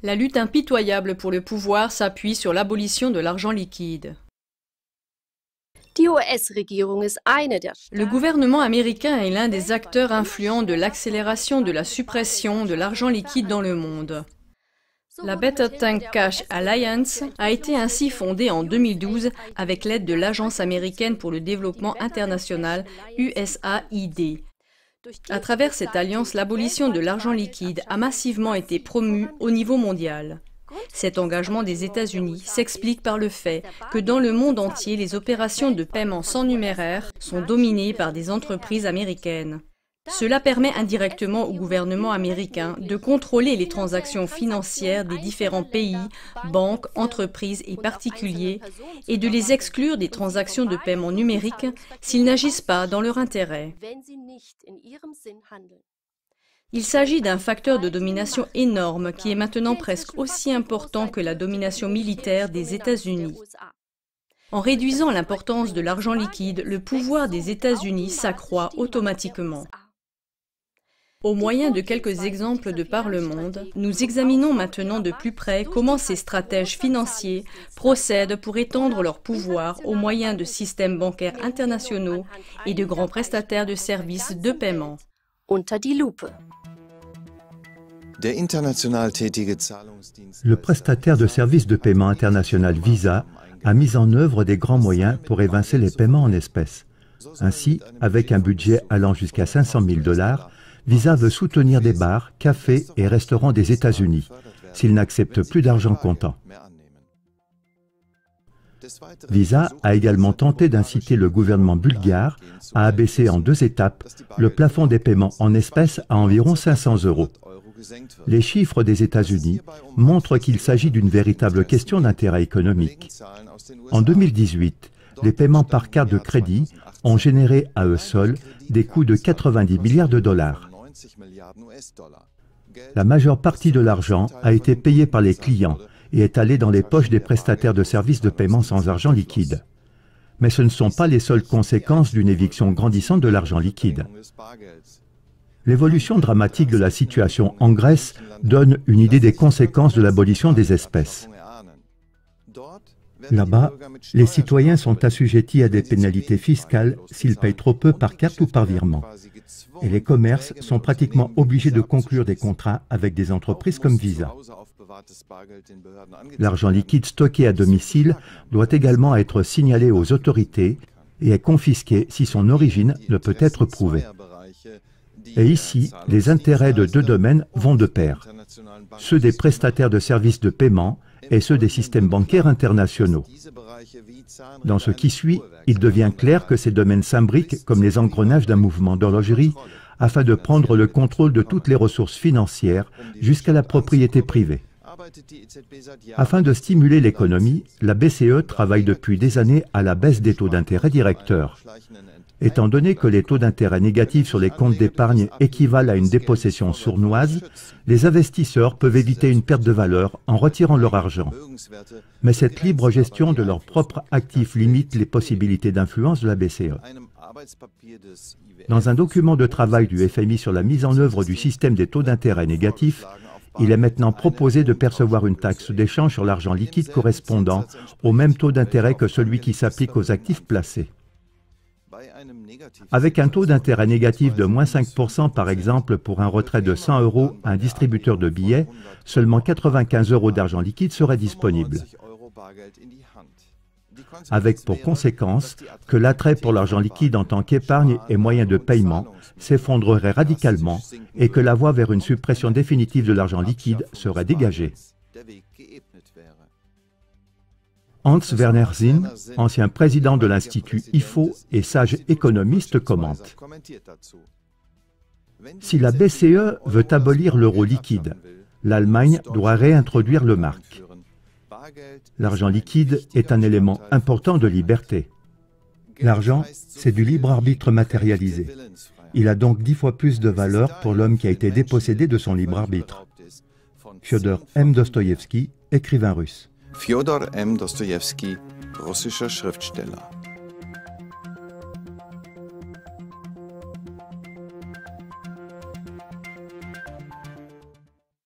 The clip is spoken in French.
La lutte impitoyable pour le pouvoir s'appuie sur l'abolition de l'argent liquide. Le gouvernement américain est l'un des acteurs influents de l'accélération de la suppression de l'argent liquide dans le monde. La Better Tank Cash Alliance a été ainsi fondée en 2012 avec l'aide de l'Agence américaine pour le développement international USAID. À travers cette alliance, l'abolition de l'argent liquide a massivement été promue au niveau mondial. Cet engagement des États-Unis s'explique par le fait que dans le monde entier, les opérations de paiement sans numéraire sont dominées par des entreprises américaines. Cela permet indirectement au gouvernement américain de contrôler les transactions financières des différents pays, banques, entreprises et particuliers et de les exclure des transactions de paiement numérique s'ils n'agissent pas dans leur intérêt. Il s'agit d'un facteur de domination énorme qui est maintenant presque aussi important que la domination militaire des États-Unis. En réduisant l'importance de l'argent liquide, le pouvoir des États-Unis s'accroît automatiquement. Au moyen de quelques exemples de par le monde, nous examinons maintenant de plus près comment ces stratèges financiers procèdent pour étendre leur pouvoir au moyen de systèmes bancaires internationaux et de grands prestataires de services de paiement. Le prestataire de services de paiement international Visa a mis en œuvre des grands moyens pour évincer les paiements en espèces. Ainsi, avec un budget allant jusqu'à 500 000 $, Visa veut soutenir des bars, cafés et restaurants des États-Unis s'ils n'acceptent plus d'argent comptant. Visa a également tenté d'inciter le gouvernement bulgare à abaisser en 2 étapes le plafond des paiements en espèces à environ 500 €. Les chiffres des États-Unis montrent qu'il s'agit d'une véritable question d'intérêt économique. En 2018, les paiements par carte de crédit ont généré à eux seuls des coûts de 90 milliards de dollars. La majeure partie de l'argent a été payée par les clients et est allée dans les poches des prestataires de services de paiement sans argent liquide. Mais ce ne sont pas les seules conséquences d'une éviction grandissante de l'argent liquide. L'évolution dramatique de la situation en Grèce donne une idée des conséquences de l'abolition des espèces. Là-bas, les citoyens sont assujettis à des pénalités fiscales s'ils payent trop peu par carte ou par virement. Et les commerces sont pratiquement obligés de conclure des contrats avec des entreprises comme Visa. L'argent liquide stocké à domicile doit également être signalé aux autorités et est confisqué si son origine ne peut être prouvée. Et ici, les intérêts de 2 domaines vont de pair, ceux des prestataires de services de paiement et ceux des systèmes bancaires internationaux. Dans ce qui suit, il devient clair que ces domaines s'imbriquent comme les engrenages d'un mouvement d'horlogerie afin de prendre le contrôle de toutes les ressources financières jusqu'à la propriété privée. Afin de stimuler l'économie, la BCE travaille depuis des années à la baisse des taux d'intérêt directeurs. Étant donné que les taux d'intérêt négatifs sur les comptes d'épargne équivalent à une dépossession sournoise, les investisseurs peuvent éviter une perte de valeur en retirant leur argent. Mais cette libre gestion de leurs propres actifs limite les possibilités d'influence de la BCE. Dans un document de travail du FMI sur la mise en œuvre du système des taux d'intérêt négatifs, il est maintenant proposé de percevoir une taxe d'échange sur l'argent liquide correspondant au même taux d'intérêt que celui qui s'applique aux actifs placés. Avec un taux d'intérêt négatif de moins 5% par exemple pour un retrait de 100 € à un distributeur de billets, seulement 95 € d'argent liquide seraient disponibles. Avec pour conséquence que l'attrait pour l'argent liquide en tant qu'épargne et moyen de paiement s'effondrerait radicalement et que la voie vers une suppression définitive de l'argent liquide serait dégagée. Hans Werner Sinn, ancien président de l'Institut IFO et sage économiste, commente: si la BCE veut abolir l'euro liquide, l'Allemagne doit réintroduire le mark. L'argent liquide est un élément important de liberté. L'argent, c'est du libre arbitre matérialisé. Il a donc 10 fois plus de valeur pour l'homme qui a été dépossédé de son libre arbitre. Fjodor M. Dostoïevski, écrivain russe. Fjodor M. Dostoïevski, russischer Schriftsteller.